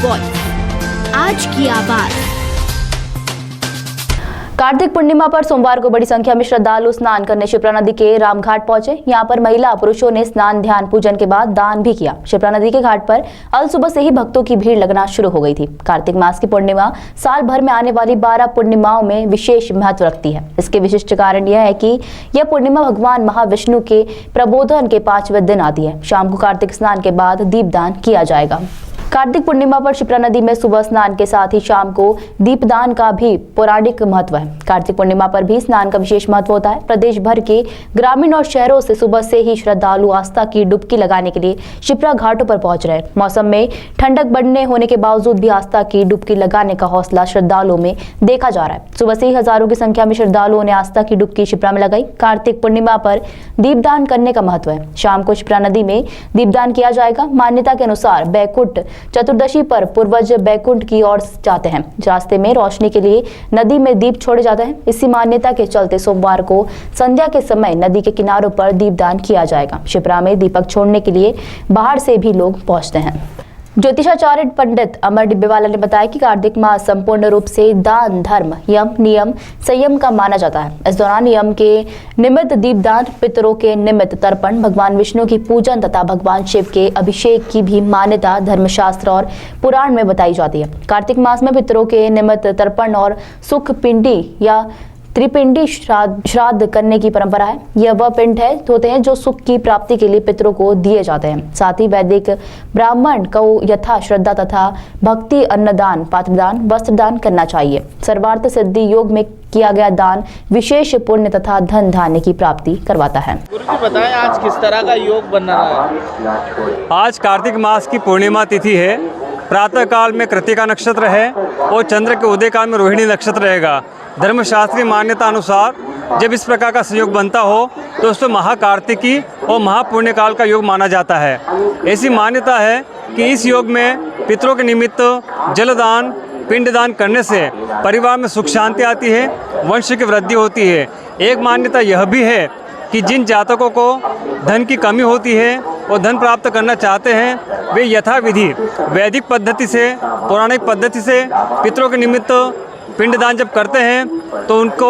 Voice, आज की आवाज। कार्तिक पूर्णिमा पर सोमवार को बड़ी संख्या में श्रद्धालु स्नान करने शिप्रा नदी के रामघाट पहुंचे। यहां पर महिला पुरुषों ने स्नान ध्यान पूजन के बाद दान भी किया। शिप्रा नदी के घाट पर अल सुबह से ही भक्तों की भीड़ लगना शुरू हो गई थी। कार्तिक मास की पूर्णिमा साल भर में आने वाली 12 पूर्णिमाओं में विशेष महत्व रखती है। इसके विशिष्ट कारण यह है कि यह पूर्णिमा भगवान महाविष्णु के प्रबोधन के 5वें दिन आती है। शाम को कार्तिक स्नान के बाद दीपदान किया जाएगा। कार्तिक पूर्णिमा पर शिप्रा नदी में सुबह स्नान के साथ ही शाम को दीपदान का भी पौराणिक महत्व है। कार्तिक पूर्णिमा पर भी स्नान का विशेष महत्व होता है। प्रदेश भर के ग्रामीण और शहरों से सुबह से ही श्रद्धालु आस्था की डुबकी लगाने के लिए शिप्रा घाटों पर पहुंच रहे हैं। मौसम में ठंडक बढ़ने होने के बावजूद भी आस्था की डुबकी लगाने का हौसला श्रद्धालुओं में देखा जा रहा है। सुबह से ही हजारों की संख्या में श्रद्धालुओं ने आस्था की डुबकी शिप्रा में लगाई। कार्तिक पूर्णिमा पर दीपदान करने का महत्व है। शाम को शिप्रा नदी में दीपदान किया जाएगा। मान्यता के अनुसार बैकुंठ चतुर्दशी पर पूर्वज बैकुंठ की ओर जाते हैं। रास्ते में रोशनी के लिए नदी में दीप छोड़े जाते हैं। इसी मान्यता के चलते सोमवार को संध्या के समय नदी के किनारों पर दीपदान किया जाएगा। शिप्रा में दीपक छोड़ने के लिए बाहर से भी लोग पहुंचते हैं। ज्योतिषाचार्य पंडित अमर डिब्बेवाला ने बताया कि कार्तिक मास संपूर्ण रूप से दान, धर्म, यम, नियम, संयम का माना जाता है। इस दौरान यम के निमित्त दीपदान, पितरों के निमित्त तर्पण, भगवान विष्णु की पूजन तथा भगवान शिव के अभिषेक की भी मान्यता धर्मशास्त्र और पुराण में बताई जाती है। कार्तिक मास में पितरों के निमित्त तर्पण और सुख पिंडी या त्रिपिंडी श्राद्ध करने की परंपरा है। यह वह पिंड होते हैं जो सुख की प्राप्ति के लिए पितरों को दिए जाते हैं। साथ ही वैदिक ब्राह्मण को यथा श्रद्धा तथा भक्ति अन्नदान, पात्रदान, वस्त्रदान करना चाहिए। सर्वार्थ सिद्धि योग में किया गया दान विशेष पुण्य तथा धन धान्य की प्राप्ति करवाता है। गुरुजी बताएं, आज किस तरह का योग बन रहा है? आज कार्तिक मास की पूर्णिमा तिथि है। प्रातः काल में कृतिका नक्षत्र है और चंद्र के उदय काल में रोहिणी नक्षत्र रहेगा। धर्मशास्त्रीय मान्यता अनुसार जब इस प्रकार का संयोग बनता हो तो उसको महाकार्तिकी और महापुण्य काल का योग माना जाता है। ऐसी मान्यता है कि इस योग में पितरों के निमित्त जलदान, पिंडदान करने से परिवार में सुख शांति आती है, वंश की वृद्धि होती है। एक मान्यता यह भी है कि जिन जातकों को धन की कमी होती है और धन प्राप्त करना चाहते हैं, वे यथाविधि वैदिक पद्धति से, पौराणिक पद्धति से पितरों के निमित्त पिंडदान जब करते हैं तो उनको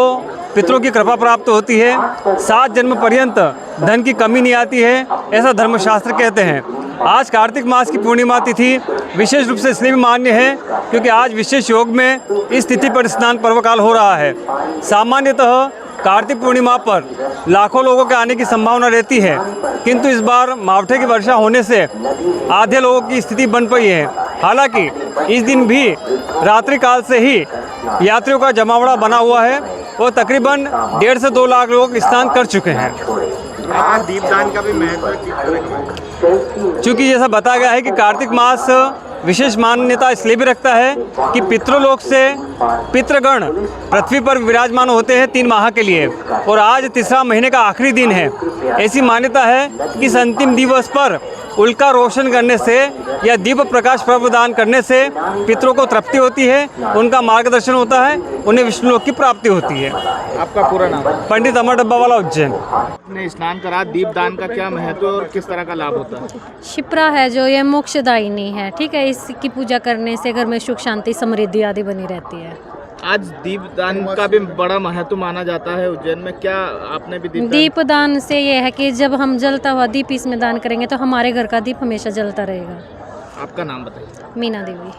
पितरों की कृपा प्राप्त होती है। 7 जन्म पर्यंत धन की कमी नहीं आती है, ऐसा धर्मशास्त्र कहते हैं। आज कार्तिक मास की पूर्णिमा तिथि विशेष रूप से इसलिए भी मान्य है क्योंकि आज विशेष योग में इस तिथि पर स्नान पर्वकाल हो रहा है। सामान्यतः कार्तिक पूर्णिमा पर लाखों लोगों के आने की संभावना रहती है, किंतु इस बार मावठे की वर्षा होने से आधे लोगों की स्थिति बन पई है। हालांकि इस दिन भी रात्रि काल से ही यात्रियों का जमावड़ा बना हुआ है और तकरीबन 1.5 से 2 लाख लोग स्नान कर चुके हैं। दीपदान का भी महत्व, चूँकि जैसा बताया गया है कि कार्तिक मास विशेष मान्यता इसलिए भी रखता है कि पितृलोक से पितृगण पृथ्वी पर विराजमान होते हैं 3 माह के लिए और आज तीसरा महीने का आखिरी दिन है। ऐसी मान्यता है कि इस अंतिम दिवस पर उल्का रोशन करने से या दीप प्रकाश प्रदान करने से पितरों को तृप्ति होती है, उनका मार्गदर्शन होता है, उन्हें विष्णु लोक की प्राप्ति होती है। आपका पूरा नाम? पंडित अमर डिब्बेवाला, उज्जैन। आपने स्नान करा, दीपदान का क्या महत्व और किस तरह का लाभ होता है? शिप्रा है जो ये मोक्षदायिनी है, ठीक है। इसकी पूजा करने से घर में सुख शांति समृद्धि आदि बनी रहती है। आज दीपदान का भी बड़ा महत्व माना जाता है उज्जैन में। क्या आपने भी दीपदान से ये है कि जब हम जलता हुआ दीप इसमें दान करेंगे तो हमारे घर का दीप हमेशा जलता रहेगा। आपका नाम बताइए? मीना देवी।